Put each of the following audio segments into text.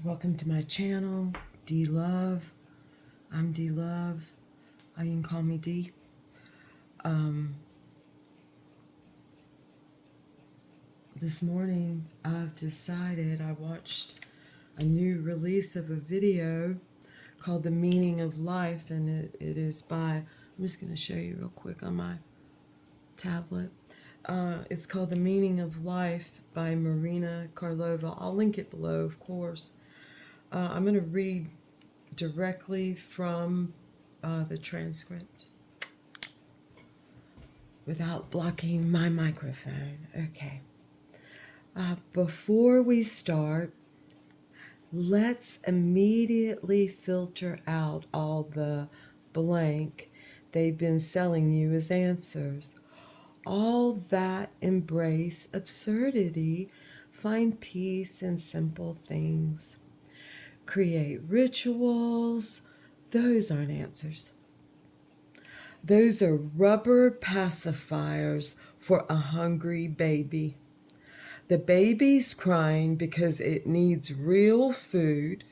Welcome to my channel, D Love. I'm D Love. You can call me D. This morning I've decided I watched a new release of a video called The Meaning of Life, and it is by, I'm just going to show you real quick on my tablet. It's called The Meaning of Life by Marina Karlova. I'll link it below, of course. I'm going to read directly from the transcript without blocking my microphone. Okay. Before we start, let's immediately filter out all the blank they've been selling you as answers. All that embrace absurdity, find peace in simple things. Create rituals, those aren't answers. Those are rubber pacifiers for a hungry baby. The baby's crying because it needs real food,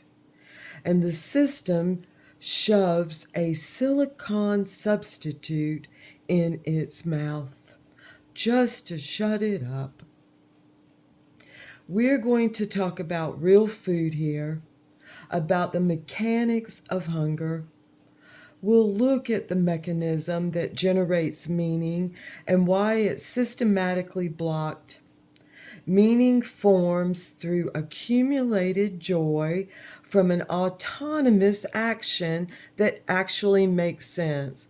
and the system shoves a silicone substitute in its mouth just to shut it up. We're going to talk about real food here, about the mechanics of hunger. We'll look at the mechanism that generates meaning and why it's systematically blocked. Meaning forms through accumulated joy from an autonomous action that actually makes sense.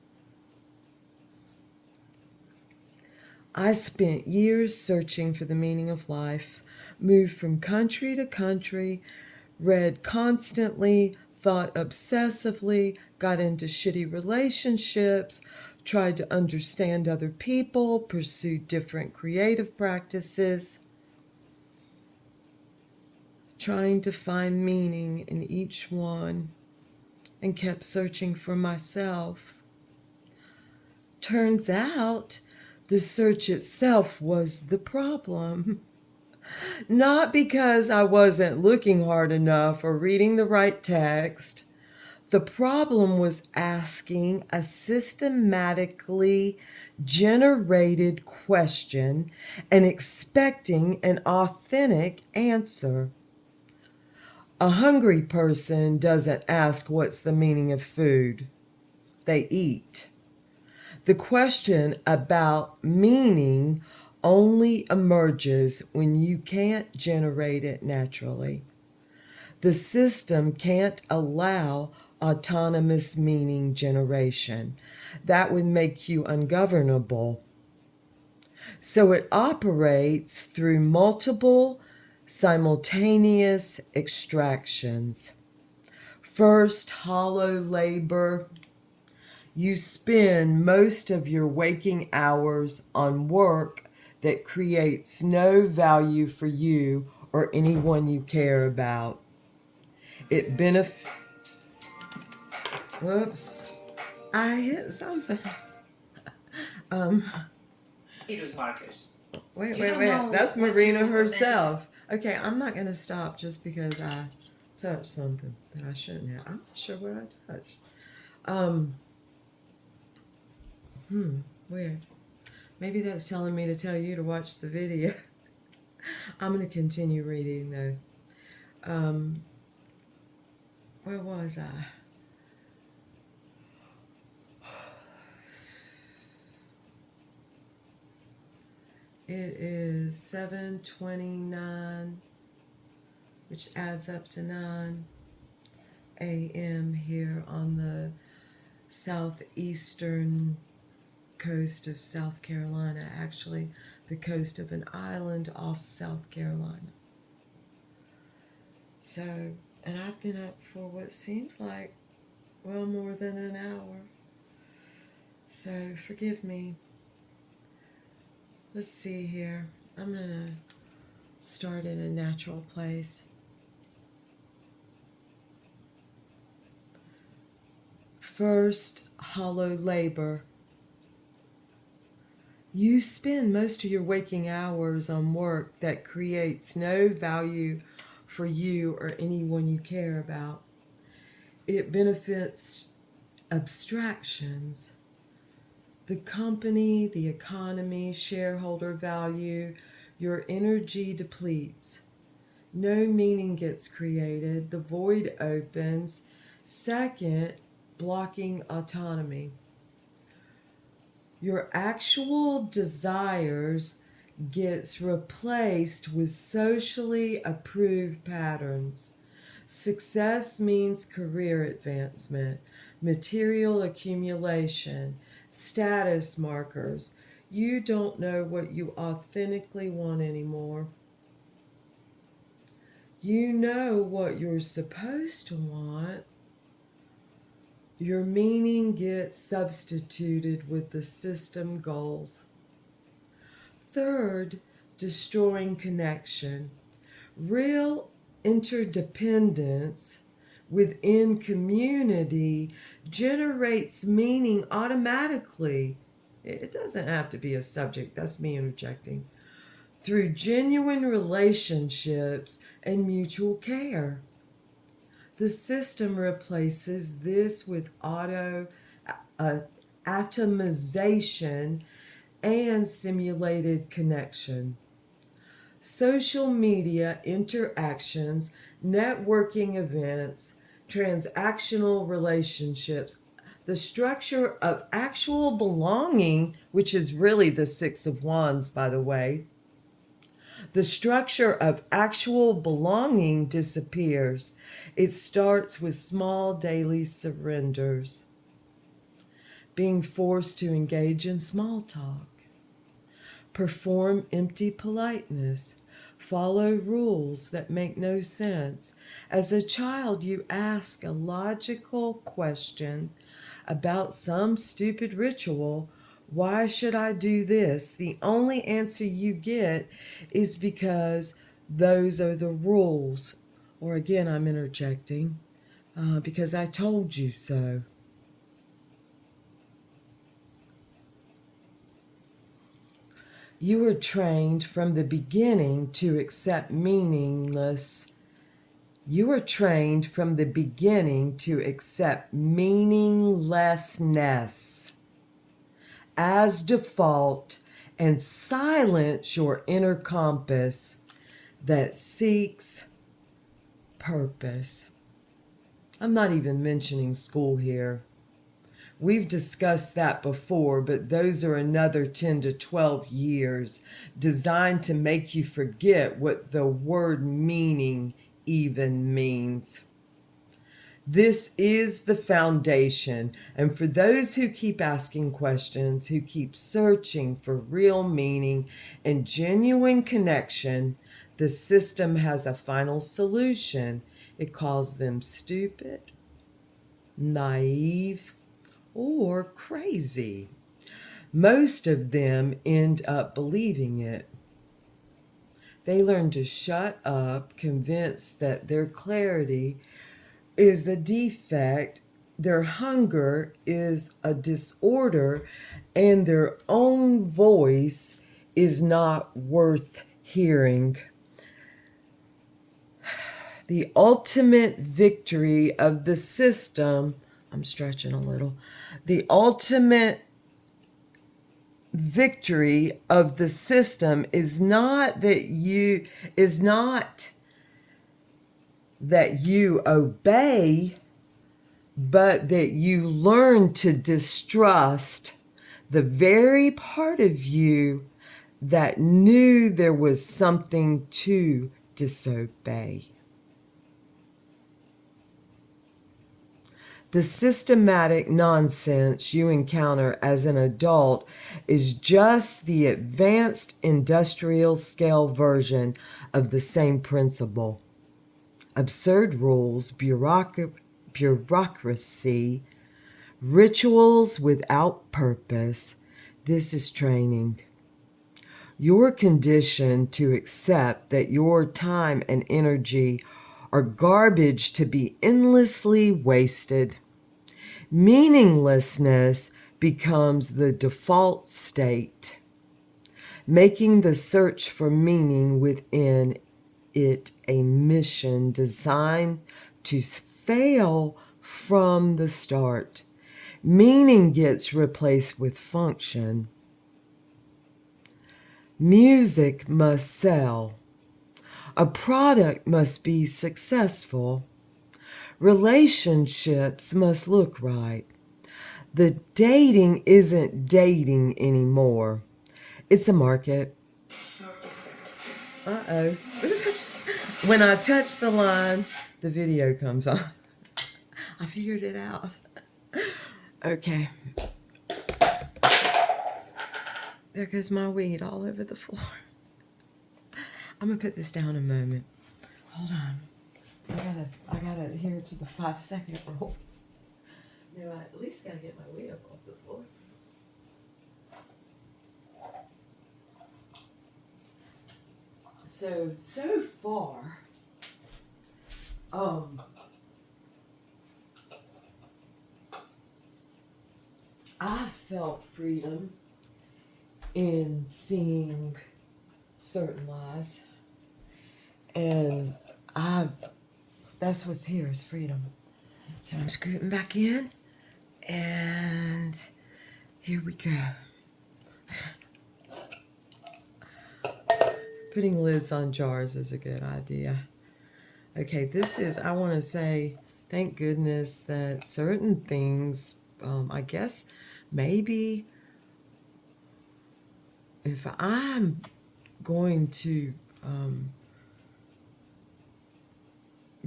I spent years searching for the meaning of life, moved from country to country, read constantly, thought obsessively, got into shitty relationships, tried to understand other people, pursued different creative practices, trying to find meaning in each one, and kept searching for myself. Turns out the search itself was the problem. Not because I wasn't looking hard enough or reading the right text. The problem was asking a systematically generated question and expecting an authentic answer. A hungry person doesn't ask what's the meaning of food. They eat. The question about meaning only emerges when you can't generate it naturally. The system can't allow autonomous meaning generation. That would make you ungovernable. So it operates through multiple simultaneous extractions. First, hollow labor. You spend most of your waking hours on work that creates no value for you or anyone you care about. It benefits. Whoops. I hit something. It was Marcus. Wait. That's Marina herself. Okay, I'm not going to stop just because I touched something that I shouldn't have. I'm not sure what I touched. Weird. Maybe that's telling me to tell you to watch the video. I'm going to continue reading though. Where was I? It is 7:29, which adds up to 9 a.m. here on the southeastern coast of South Carolina, actually the coast of an island off South Carolina. So, and I've been up for what seems like, well, more than an hour. So, forgive me. Let's see here. I'm going to start in a natural place. First, hollow labor. You spend most of your waking hours on work that creates no value for you or anyone you care about. It benefits abstractions, the company, the economy, shareholder value. Your energy depletes. No meaning gets created. The void opens. Second, blocking autonomy. Your actual desires gets replaced with socially approved patterns. Success means career advancement, material accumulation, status markers. You don't know what you authentically want anymore. You know what you're supposed to want. Your meaning gets substituted with the system goals. Third, destroying connection. Real interdependence within community generates meaning automatically. It doesn't have to be a subject, that's me interjecting. Through genuine relationships and mutual care. The system replaces this with atomization and simulated connection. Social media interactions, networking events, transactional relationships, the structure of actual belonging, which is really the Six of Wands, by the way, the structure of actual belonging disappears. It starts with small daily surrenders, being forced to engage in small talk, perform empty politeness, follow rules that make no sense. As a child, you ask a logical question about some stupid ritual. Why should I do this? The only answer you get is because those are the rules. Or again, I'm interjecting, because I told you so. You were trained from the beginning to accept meaningless. You were trained from the beginning to accept meaninglessness as default and silence your inner compass that seeks purpose. I'm not even mentioning school here. We've discussed that before, but those are another 10 to 12 years designed to make you forget what the word meaning even means. This is the foundation, and for those who keep asking questions, who keep searching for real meaning and genuine connection, the system has a final solution. It calls them stupid, naive, or crazy. Most of them end up believing it. They learn to shut up, convinced that their clarity is a defect, their hunger is a disorder, and their own voice is not worth hearing. The ultimate victory of the system, I'm stretching a little, the ultimate victory of the system is not that you obey, but that you learn to distrust the very part of you that knew there was something to disobey. The systematic nonsense you encounter as an adult is just the advanced industrial scale version of the same principle. Absurd rules, bureaucracy, rituals without purpose. This is training. You're conditioned to accept that your time and energy are garbage to be endlessly wasted. Meaninglessness becomes the default state, making the search for meaning within it a mission designed to fail from the start. Meaning gets replaced with function. Music must sell. A product must be successful. Relationships must look right. The dating isn't dating anymore. It's a market. Uh-oh. When I touch the line, the video comes on. I figured it out. Okay. There goes my weed all over the floor. I'm gonna put this down a moment. Hold on. I gotta adhere to the 5-second rule. No, I at least gotta get my weed up off the floor. So far, I felt freedom in seeing certain lies, and that's what's here is freedom. So I'm scooting back in, and here we go. Putting lids on jars is a good idea. Okay, I want to say thank goodness that certain things, I guess maybe if I'm going to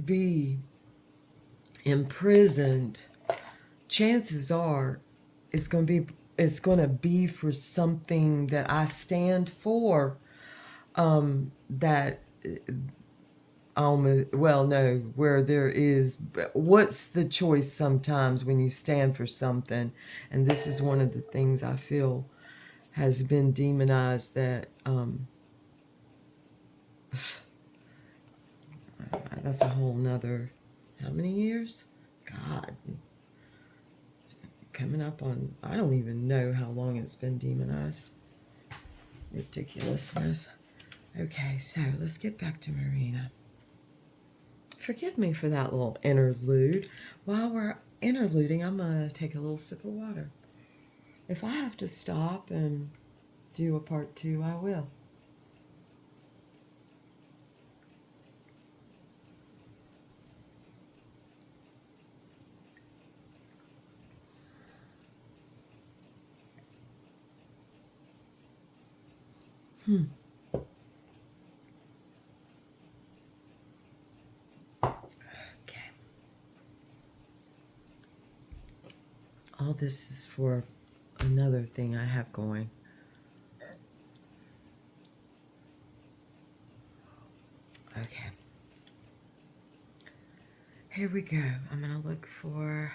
be imprisoned, chances are it's going to be for something that I stand for. That where there is, what's the choice sometimes when you stand for something, and this is one of the things I feel has been demonized, that that's a whole nother, how many years? God, coming up on, I don't even know how long it's been demonized. Ridiculousness. Okay, so let's get back to Marina. Forgive me for that little interlude. While we're interluding, I'm going to take a little sip of water. If I have to stop and do a part 2, I will. Okay. All this is for another thing I have going. Okay. Here we go. I'm going to look for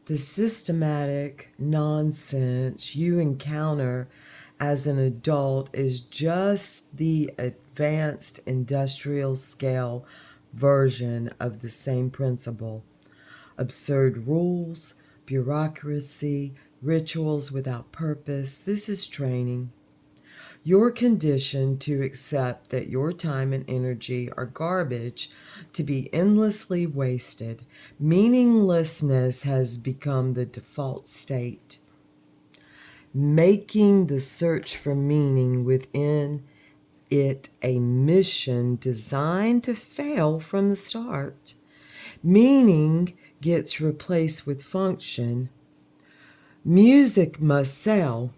the systematic nonsense you encounter as an adult is just the advanced industrial scale version of the same principle. Absurd rules, bureaucracy, rituals without purpose. This is training. You're conditioned to accept that your time and energy are garbage, to be endlessly wasted. Meaninglessness has become the default state. Making the search for meaning within it a mission designed to fail from the start. Meaning gets replaced with function. Music must sell.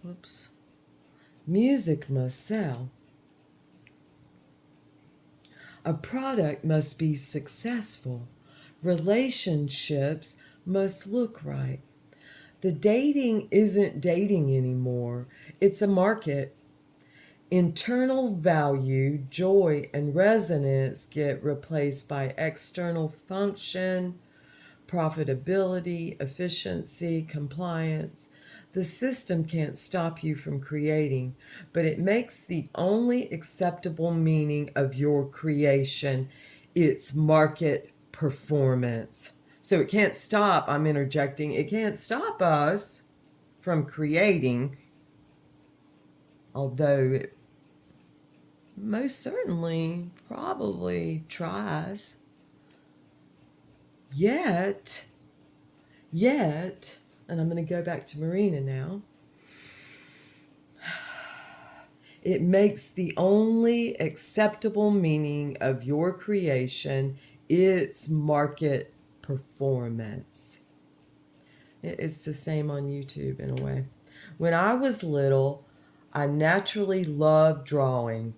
Whoops. Music must sell. A product must be successful. Relationships must look right. The dating isn't dating anymore. It's a market. Internal value, joy, and resonance get replaced by external function, profitability, efficiency, compliance. The system can't stop you from creating, but it makes the only acceptable meaning of your creation its market performance. So it can't stop, I'm interjecting, it can't stop us from creating, although it most certainly probably tries. Yet, and I'm going to go back to Marina now, it makes the only acceptable meaning of your creation its market performance. It's the same on YouTube in a way. When I was little, I naturally loved drawing,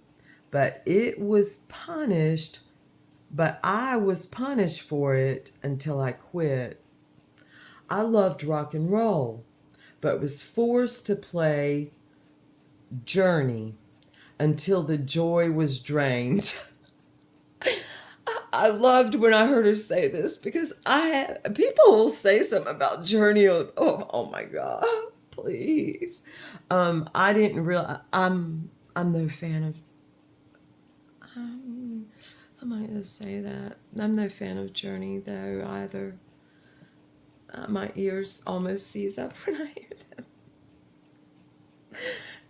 but I was punished for it until I quit. I loved rock and roll, but was forced to play Journey until the joy was drained. I loved when I heard her say this because people will say something about Journey. Oh my God, please. I didn't realize I'm no fan of. I might just say that I'm no fan of Journey though either. My ears almost seize up when I hear them.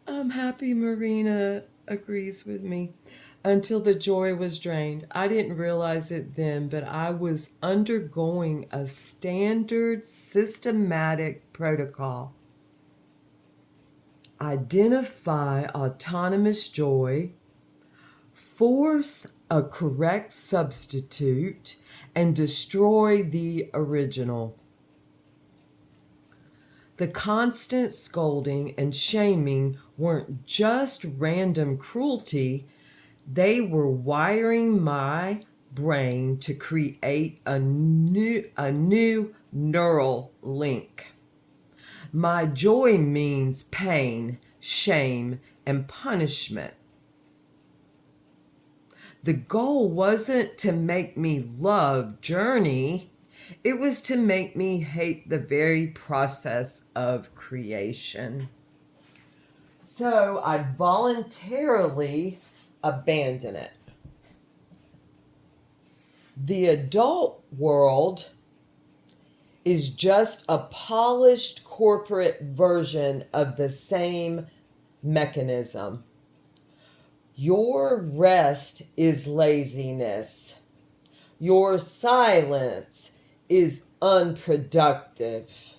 I'm happy Marina agrees with me. Until the joy was drained. I didn't realize it then, but I was undergoing a standard systematic protocol. Identify autonomous joy, force a correct substitute, and destroy the original. The constant scolding and shaming weren't just random cruelty, they were wiring my brain to create a new neural link. My joy means pain, shame, and punishment. The goal wasn't to make me love Journey. It was to make me hate the very process of creation. So I'd voluntarily abandon it. The adult world is just a polished corporate version of the same mechanism. Your rest is laziness. Your silence is unproductive.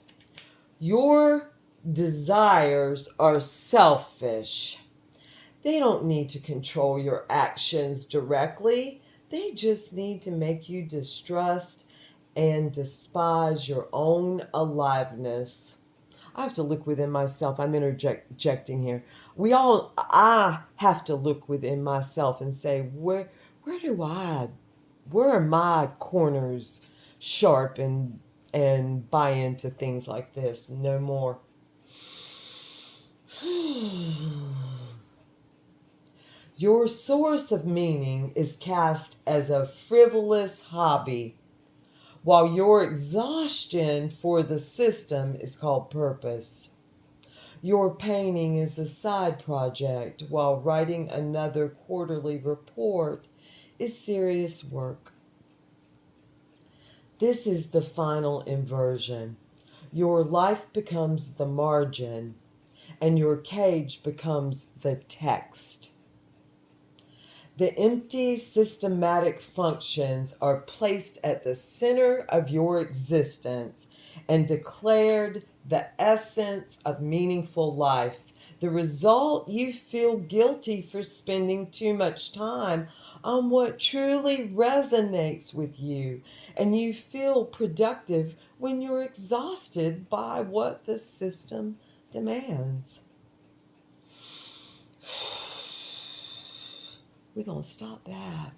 Your desires are selfish. They don't need to control your actions directly. They just need to make you distrust and despise your own aliveness. I have to look within myself. I'm interjecting here. I have to look within myself and say, where are my corners sharp and buy into things like this? No more. Your source of meaning is cast as a frivolous hobby, while your exhaustion for the system is called purpose. Your painting is a side project, while writing another quarterly report is serious work. This is the final inversion. Your life becomes the margin, and your cage becomes the text. The empty systematic functions are placed at the center of your existence and declared the essence of meaningful life. The result, you feel guilty for spending too much time on what truly resonates with you, and you feel productive when you're exhausted by what the system demands. We're going to stop that.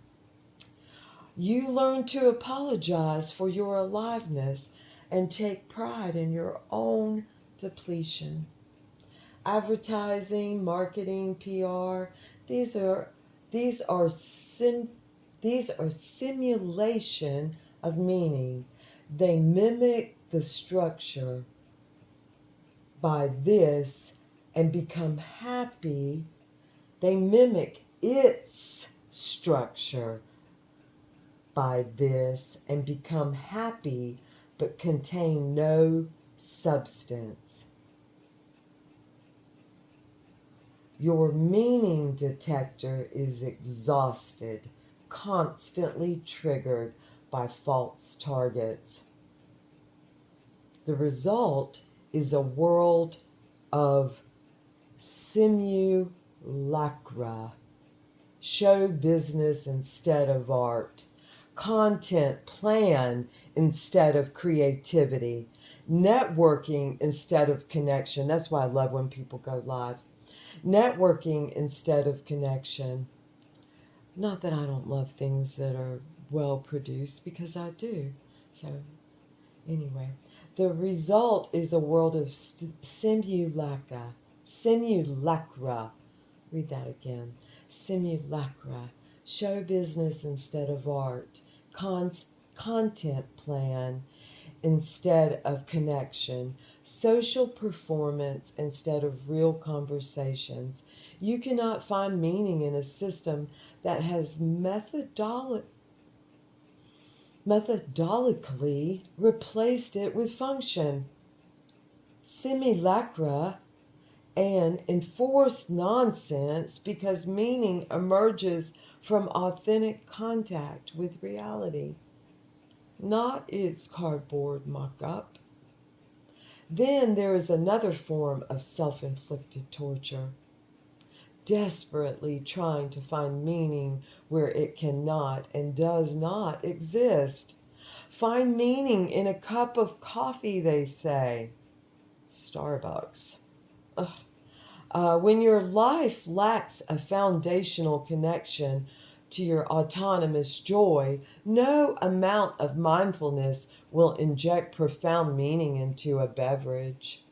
You learn to apologize for your aliveness and take pride in your own depletion. Advertising, marketing, PR, these are simulation of meaning. They mimic the structure by this and become happy. They mimic its structure by this and become happy but contain no substance. Your meaning detector is exhausted, constantly triggered by false targets. The result is a world of simulacra, show business instead of art, content plan instead of creativity, networking instead of connection. That's why I love when people go live. Networking instead of connection. Not that I don't love things that are well produced, because I do. So, anyway, the result is a world of simulacra. Simulacra. Read that again. Simulacra. Show business instead of art. Content plan instead of connection. Social performance instead of real conversations. You cannot find meaning in a system that has methodologically replaced it with function, simulacra, and enforced nonsense, because meaning emerges from authentic contact with reality, not its cardboard mock-up. Then there is another form of self-inflicted torture, desperately trying to find meaning where it cannot and does not exist. Find meaning in a cup of coffee, they say. Starbucks. Ugh. When your life lacks a foundational connection to your autonomous joy, no amount of mindfulness will inject profound meaning into a beverage.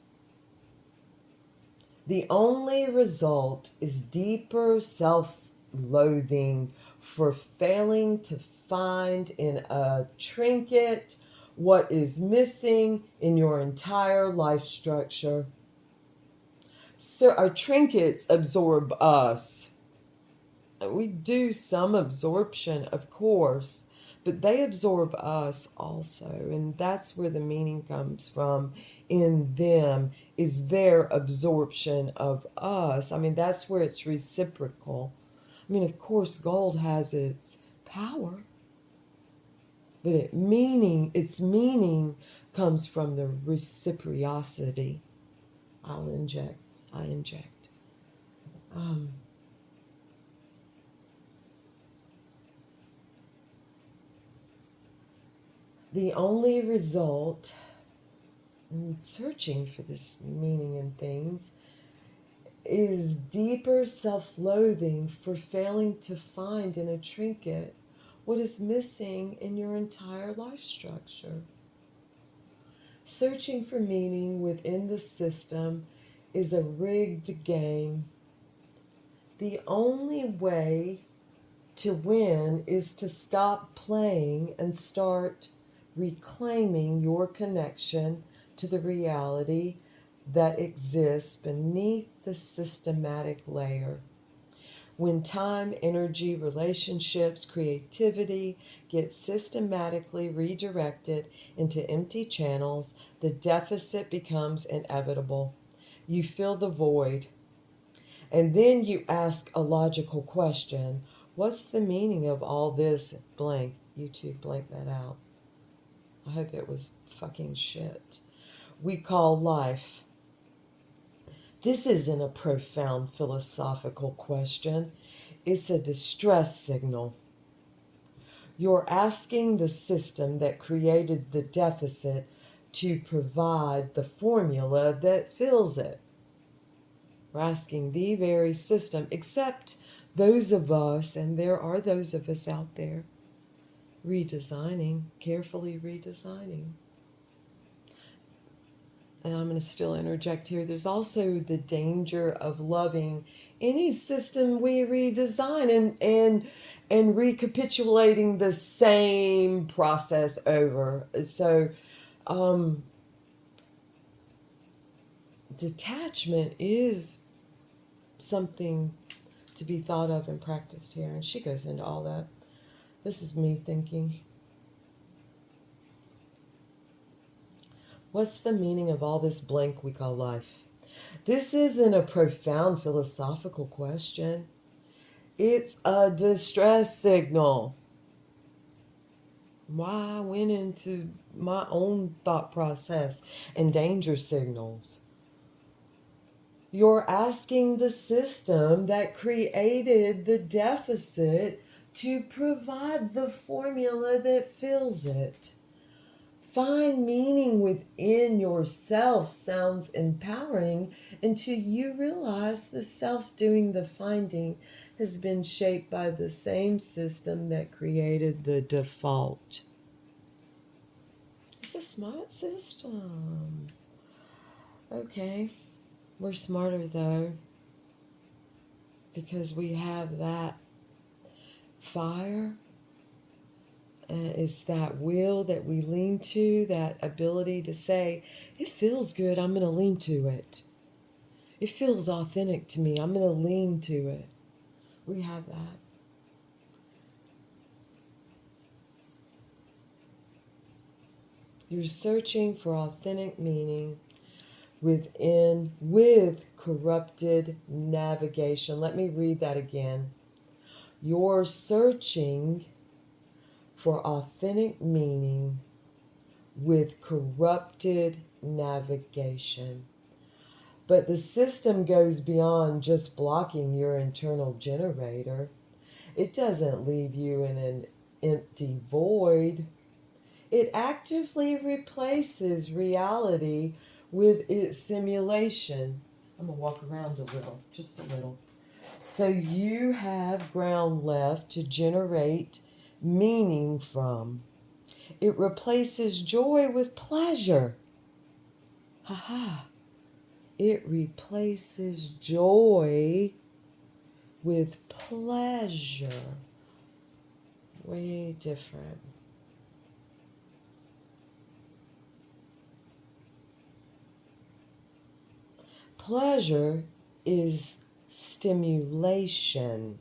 The only result is deeper self-loathing for failing to find in a trinket what is missing in your entire life structure. So our trinkets absorb us. We do some absorption, of course, but they absorb us also. And that's where the meaning comes from in them, is their absorption of us. I mean, that's where it's reciprocal. I mean, of course, gold has its power, but its meaning comes from the reciprocity. I inject. The only result in searching for this meaning in things is deeper self-loathing for failing to find in a trinket what is missing in your entire life structure. Searching for meaning within the system is a rigged game. The only way to win is to stop playing and start reclaiming your connection to the reality that exists beneath the systematic layer. When time, energy, relationships, creativity get systematically redirected into empty channels, the deficit becomes inevitable. You fill the void. And then you ask a logical question. What's the meaning of all this blank? You two blank that out. I hope it was fucking shit. We call life. This isn't a profound philosophical question. It's a distress signal. You're asking the system that created the deficit to provide the formula that fills it. We're asking the very system, except those of us, and there are those of us out there, carefully redesigning. And I'm going to still interject here. There's also the danger of loving any system we redesign and recapitulating the same process over. So, detachment is something to be thought of and practiced here. And she goes into all that. This is me thinking. What's the meaning of all this blank we call life? This isn't a profound philosophical question. It's a distress signal. Why I went into my own thought process and danger signals. You're asking the system that created the deficit to provide the formula that fills it. Find meaning within yourself sounds empowering until you realize the self doing the finding has been shaped by the same system that created the default. It's a smart system. Okay, we're smarter though because we have that fire. Is that will that we lean to, that ability to say, it feels good, I'm going to lean to it. It feels authentic to me, I'm going to lean to it. We have that. You're searching for authentic meaning with corrupted navigation. Let me read that again. You're searching for authentic meaning with corrupted navigation. But the system goes beyond just blocking your internal generator. It doesn't leave you in an empty void. It actively replaces reality with its simulation. I'm going to walk around a little, just a little. So you have ground left to generate meaning from. It replaces joy with pleasure. Ha. It replaces joy with pleasure. Way different. Pleasure is stimulation.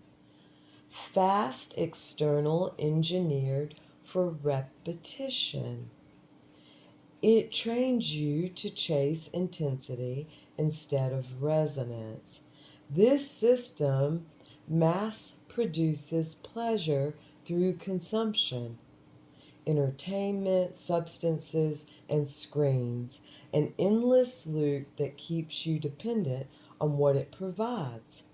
Fast, external, engineered for repetition. It trains you to chase intensity instead of resonance. This system mass produces pleasure through consumption, entertainment, substances, and screens, an endless loop that keeps you dependent on what it provides.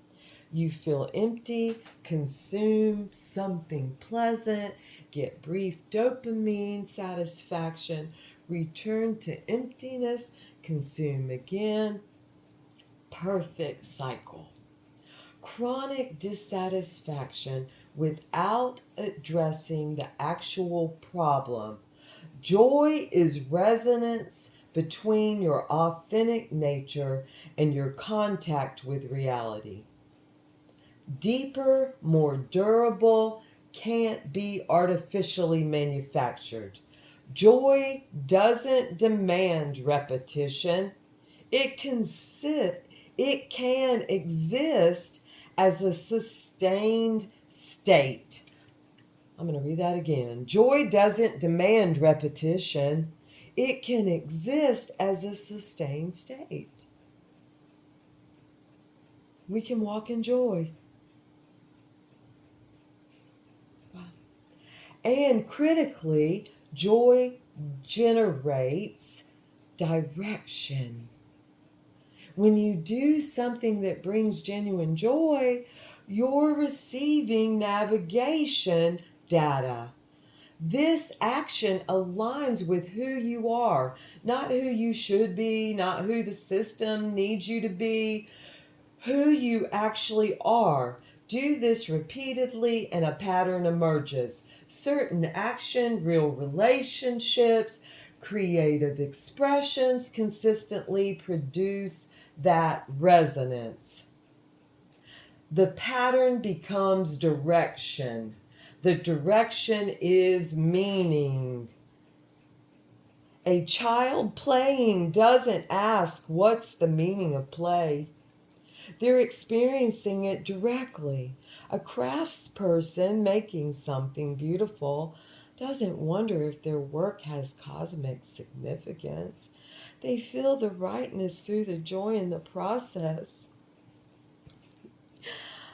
You feel empty, consume something pleasant, get brief dopamine satisfaction, return to emptiness, consume again. Perfect cycle. Chronic dissatisfaction without addressing the actual problem. Joy is resonance between your authentic nature and your contact with reality. Deeper, more durable, can't be artificially manufactured. Joy doesn't demand repetition. It can exist as a sustained state. I'm going to read that again. Joy doesn't demand repetition. It can exist as a sustained state. We can walk in joy. And critically, joy generates direction. When you do something that brings genuine joy, you're receiving navigation data. This action aligns with who you are, not who you should be, not who the system needs you to be, who you actually are. Do this repeatedly and a pattern emerges. Certain action, real relationships, creative expressions consistently produce that resonance. The pattern becomes direction. The direction is meaning. A child playing doesn't ask, what's the meaning of play? They're experiencing it directly. A craftsperson making something beautiful doesn't wonder if their work has cosmic significance. They feel the rightness through the joy in the process.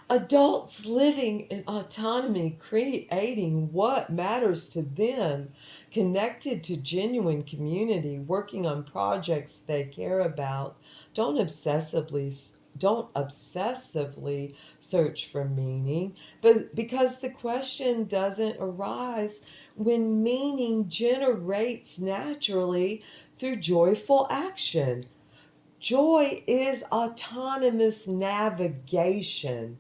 Adults living in autonomy, creating what matters to them, connected to genuine community, working on projects they care about, don't obsessively search for meaning, but because the question doesn't arise when meaning generates naturally through joyful action. Joy is autonomous navigation.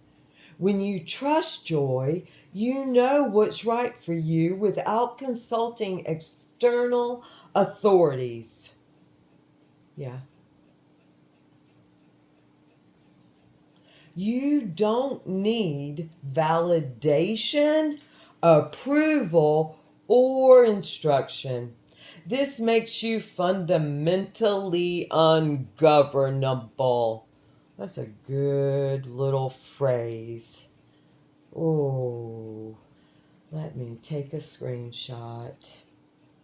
When you trust joy, you know what's right for you without consulting external authorities. Yeah. You don't need validation, approval, or instruction. This makes you fundamentally ungovernable. That's a good little phrase. Oh, let me take a screenshot.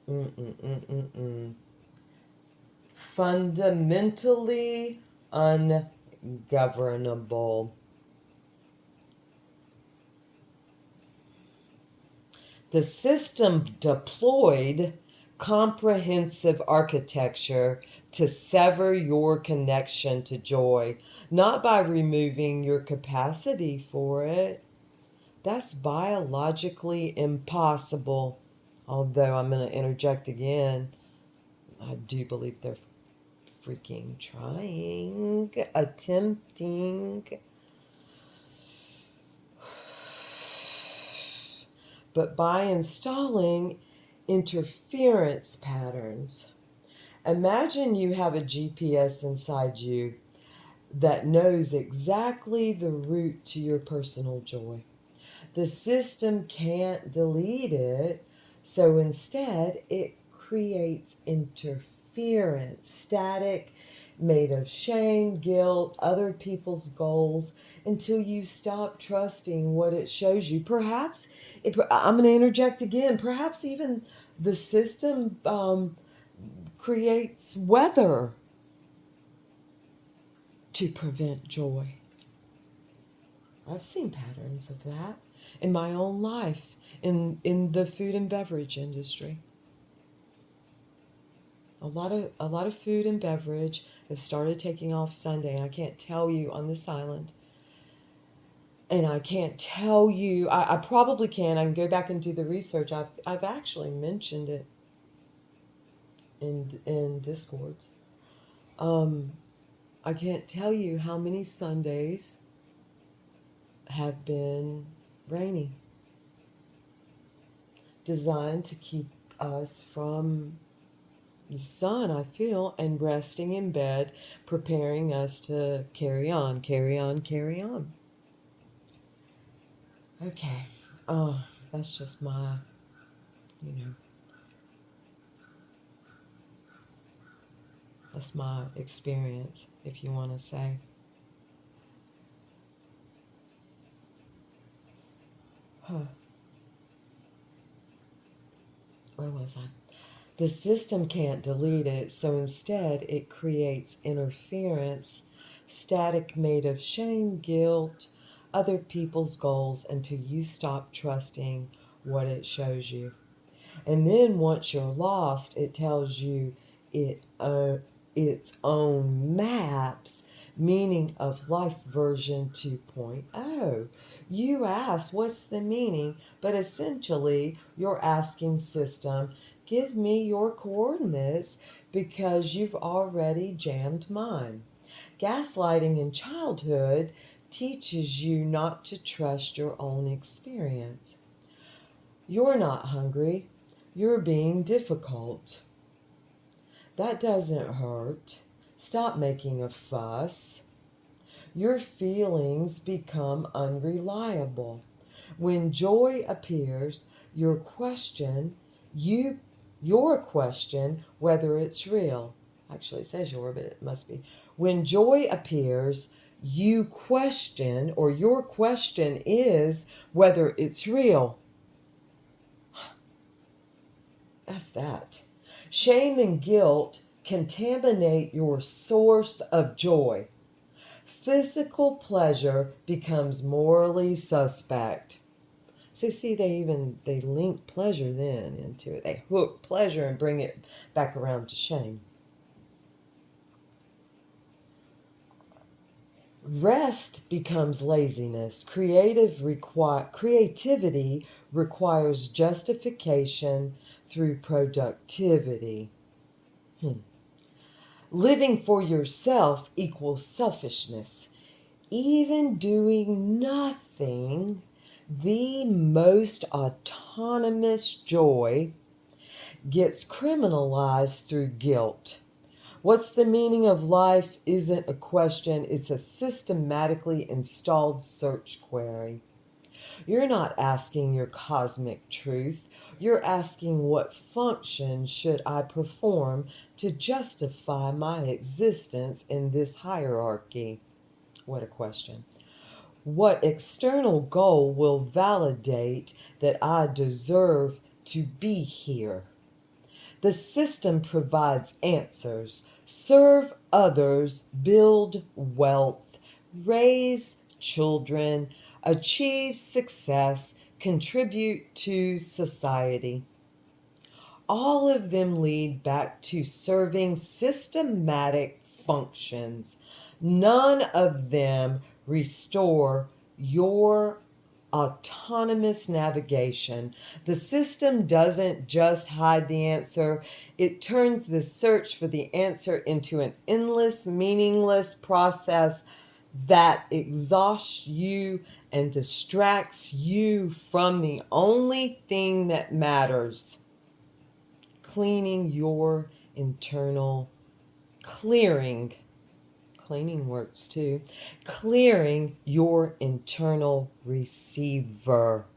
Mm-mm-mm-mm-mm. Fundamentally ungovernable. The system deployed comprehensive architecture to sever your connection to joy, not by removing your capacity for it. That's biologically impossible. Although I'm going to interject again, I do believe they're freaking trying, attempting. But by installing interference patterns, imagine you have a GPS inside you that knows exactly the route to your personal joy. The system can't delete it, so instead it creates interference, static, made of shame, guilt, other people's goals, until you stop trusting what it shows you. Perhaps, I'm going to interject again, perhaps even the system creates weather to prevent joy. I've seen patterns of that in my own life, in the food and beverage industry. A lot of food and beverage have started taking off Sunday, and I can't tell you on this island. And I can't tell you. I probably can. I can go back and do the research. I've actually mentioned it in Discords. I can't tell you how many Sundays have been rainy, designed to keep us from the sun, I feel, and resting in bed, preparing us to carry on, carry on, carry on. Okay. That's just my, that's my experience, if you want to say. Huh. Where was I? The system can't delete it, so instead it creates interference, static made of shame, guilt, other people's goals until you stop trusting what it shows you. And then once you're lost, it tells you its own maps, meaning of life version 2.0. You ask, what's the meaning? But essentially, you're asking system, give me your coordinates because you've already jammed mine. Gaslighting in childhood teaches you not to trust your own experience. You're not hungry. You're being difficult. That doesn't hurt. Stop making a fuss. Your feelings become unreliable. When joy appears, your question whether it's real. Actually, it says your, but it must be. When joy appears, You question, or your question is whether it's real. F that. Shame and guilt contaminate your source of joy. Physical pleasure becomes morally suspect. So see, they link pleasure then into it. They hook pleasure and bring it back around to shame. Rest becomes laziness. Creativity requires justification through productivity. Living for yourself equals selfishness. Even doing nothing, the most autonomous joy, gets criminalized through guilt. What's the meaning of life isn't a question, it's a systematically installed search query. You're not asking your cosmic truth. You're asking, what function should I perform to justify my existence in this hierarchy? What a question. What external goal will validate that I deserve to be here? The system provides answers. Serve others, build wealth, raise children, achieve success, contribute to society. All of them lead back to serving systematic functions. None of them restore your autonomous navigation. The system doesn't just hide the answer, it turns the search for the answer into an endless, meaningless process that exhausts you and distracts you from the only thing that matters: cleaning your internal clearing. Cleaning works too. Clearing your internal receiver.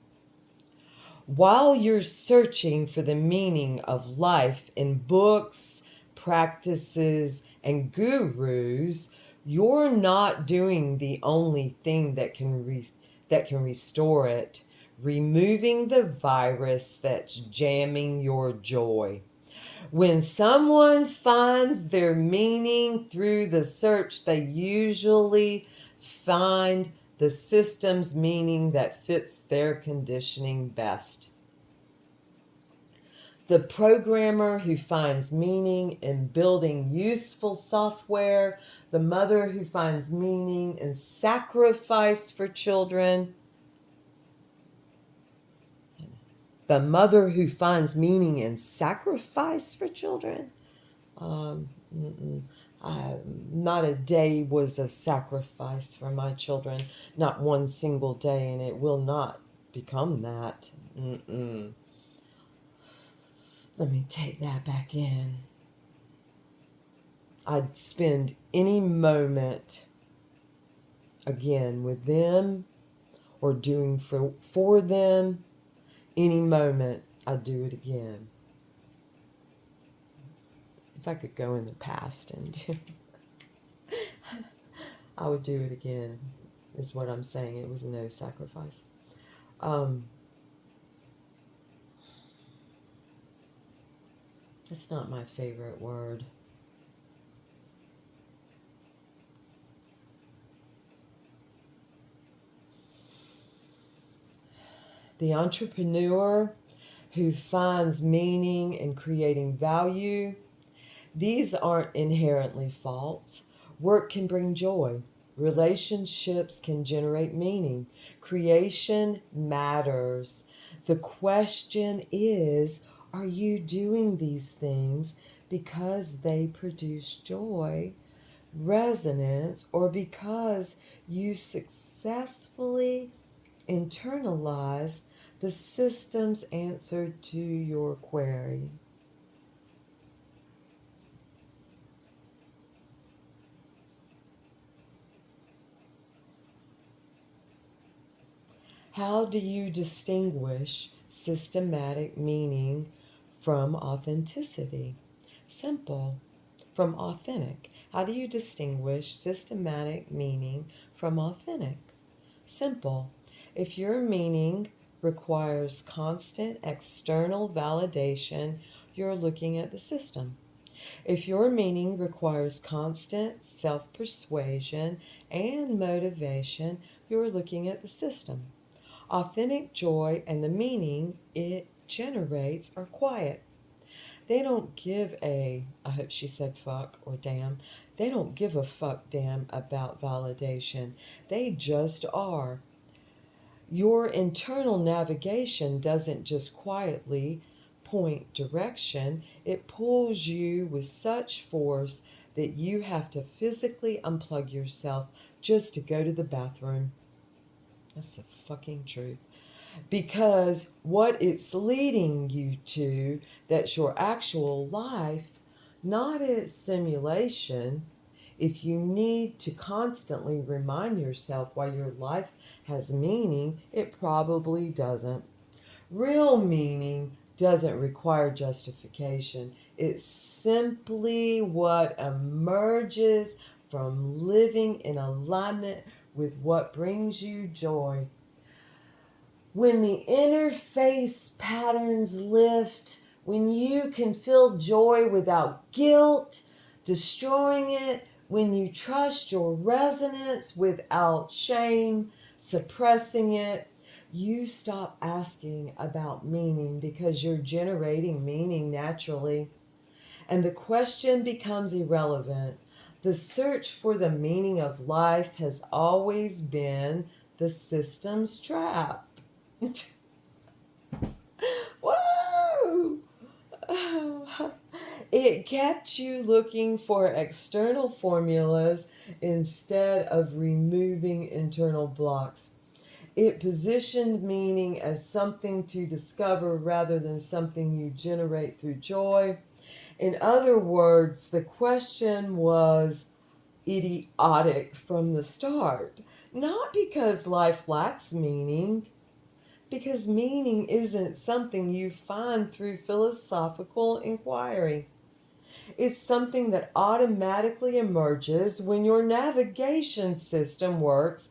While you're searching for the meaning of life in books, practices, and gurus, you're not doing the only thing that can restore it: removing the virus that's jamming your joy. When someone finds their meaning through the search, they usually find the system's meaning that fits their conditioning best. The programmer who finds meaning in building useful software, the mother who finds meaning in sacrifice for children, not a day was a sacrifice for my children, not one single day, and it will not become that. Let me take that back in. I'd spend any moment again with them or doing for them. Any moment I'd do it again. If I could go in the past and I would do it again, is what I'm saying. It was no sacrifice. It's not my favorite word. The entrepreneur who finds meaning in creating value, these aren't inherently false. Work can bring joy. Relationships can generate meaning. Creation matters. The question is, are you doing these things because they produce joy, resonance, or because you successfully internalized the system's answer to your query? How do you distinguish systematic meaning from authenticity? Simple. From authentic. How do you distinguish systematic meaning from authentic? Simple. If your meaning requires constant external validation, you're looking at the system. If your meaning requires constant self persuasion and motivation, you're looking at the system. Authentic joy and the meaning it generates are quiet. They don't give I hope she said fuck or damn. They don't give a fuck damn about validation. They just are. Your internal navigation doesn't just quietly point direction, it pulls you with such force that you have to physically unplug yourself just to go to the bathroom. That's the fucking truth. Because what it's leading you to, that's your actual life, not its simulation. If you need to constantly remind yourself why your life has meaning, it probably doesn't. Real meaning doesn't require justification. It's simply what emerges from living in alignment with what brings you joy. When the interface patterns lift, when you can feel joy without guilt, destroying it, when you trust your resonance without shame, suppressing it, you stop asking about meaning because you're generating meaning naturally. And the question becomes irrelevant. The search for the meaning of life has always been the system's trap. Whoa! It kept you looking for external formulas instead of removing internal blocks. It positioned meaning as something to discover rather than something you generate through joy. In other words, the question was idiotic from the start. Not because life lacks meaning, because meaning isn't something you find through philosophical inquiry. It's something that automatically emerges when your navigation system works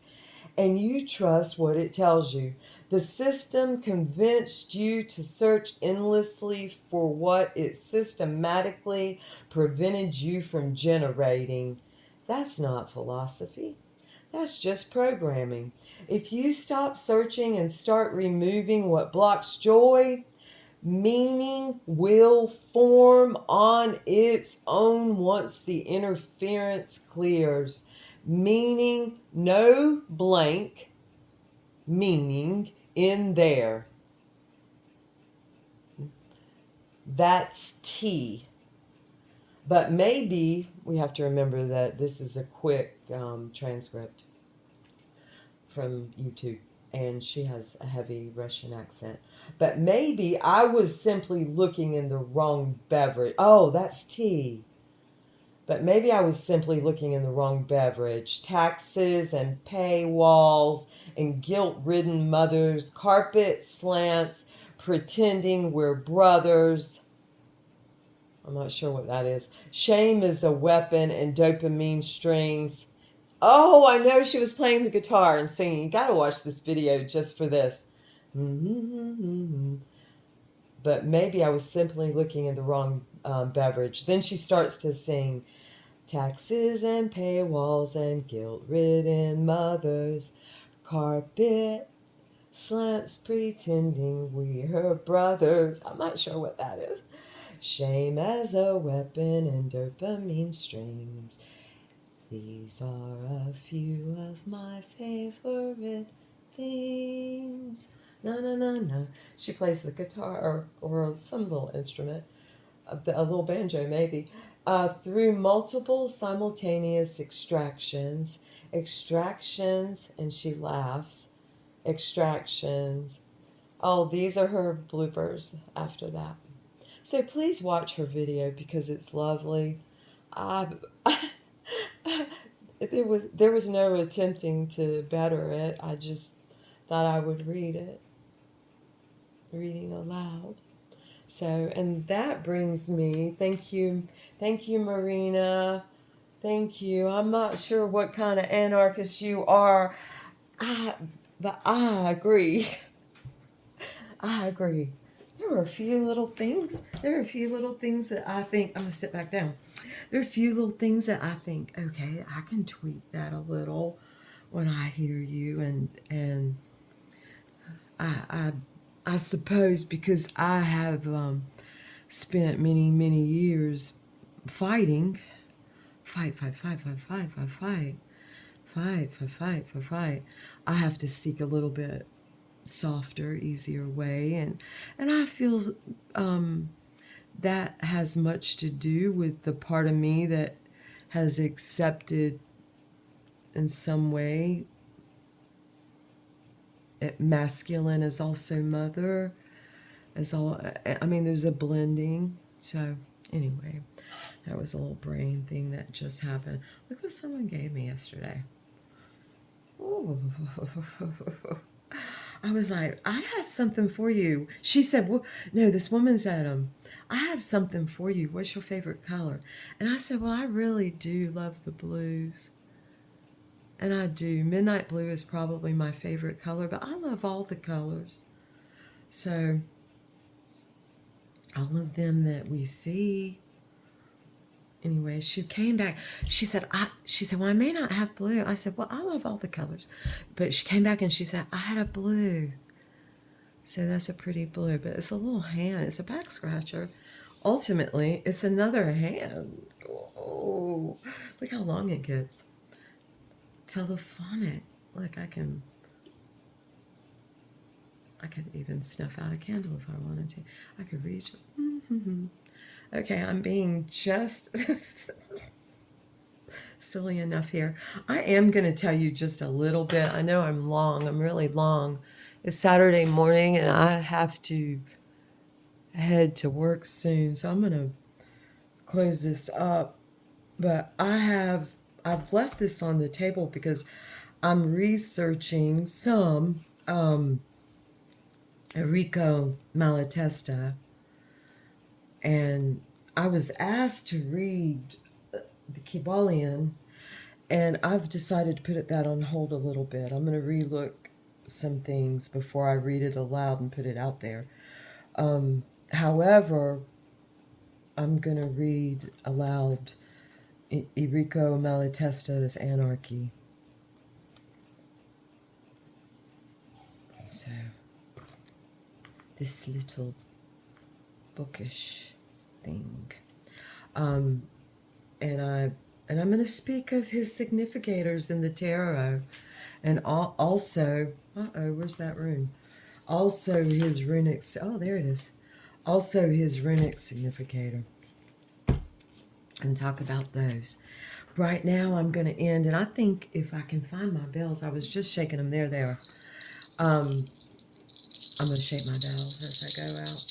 and you trust what it tells you. The system convinced you to search endlessly for what it systematically prevented you from generating. That's not philosophy. That's just programming. If you stop searching and start removing what blocks joy, meaning will form on its own once the interference clears. Meaning, no blank meaning in there. That's T. But maybe we have to remember that this is a quick transcript from YouTube, and she has a heavy Russian accent. But maybe I was simply looking in the wrong beverage. Oh, that's tea. But maybe I was simply looking in the wrong beverage. Taxes and paywalls and guilt-ridden mothers, carpet slants, pretending we're brothers. I'm not sure what that is. Shame is a weapon and dopamine strings. Oh, I know she was playing the guitar and singing. You gotta watch this video just for this. But maybe I was simply looking at the wrong beverage. Then she starts to sing, taxes and paywalls and guilt-ridden mothers, carpet slants pretending we're brothers. I'm not sure what that is. Shame as a weapon and dopamine strings. These are a few of my favorite things. Na na na na. She plays the guitar or some little instrument, a little banjo maybe, through multiple simultaneous extractions, and she laughs, extractions. Oh, these are her bloopers after that. So please watch her video because it's lovely. There was no attempting to better it. I just thought I would read it, reading aloud. So, and that brings me, thank you, Marina, Thank you. I'm not sure what kind of anarchist you are, but I agree. I agree. There are a few little things. There are a few little things that I think. I'm gonna sit back down. There are a few little things that I think. Okay, I can tweak that a little when I hear you, and I suppose because I have spent many years fighting, fight. I have to seek a little bit softer, easier way, and I feel that has much to do with the part of me that has accepted in some way masculine is also mother, as all. I mean, there's a blending. So anyway, that was a little brain thing that just happened. Look what someone gave me yesterday. Ooh. I was like, I have something for you. She said, well, no, this woman said, I have something for you. What's your favorite color? And I said, well, I really do love the blues. And I do. Midnight blue is probably my favorite color, but I love all the colors. So, all of them that we see. Anyway, she came back. She said, well, I may not have blue. I said, well, I love all the colors. But she came back and she said, I had a blue. So that's a pretty blue, but it's a little hand. It's a back scratcher. Ultimately, it's another hand. Oh, look how long it gets. Telephonic. Look, I can even snuff out a candle if I wanted to. I could reach. Okay, I'm being just silly enough here. I am going to tell you just a little bit. I know I'm long. I'm really long. It's Saturday morning and I have to head to work soon. So I'm going to close this up. But I've left this on the table because I'm researching some Enrico Malatesta. And I was asked to read the Kybalion, and I've decided to put that on hold a little bit. I'm going to relook some things before I read it aloud and put it out there. However, I'm going to read aloud Enrico Malatesta's Anarchy. So, this little bookish thing. And I'm going to speak of his significators in the tarot, and also, where's that rune? Also his runic. Oh, there it is. Also his runic significator, and talk about those. Right now, I'm going to end, and I think if I can find my bells, I was just shaking them. There they are. I'm going to shake my bells as I go out.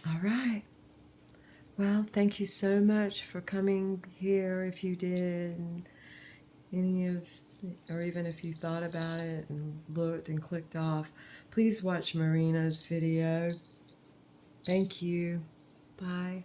All right. Well, thank you so much for coming here. If you did, or even if you thought about it and looked and clicked off, please watch Marina's video. Thank you. Bye.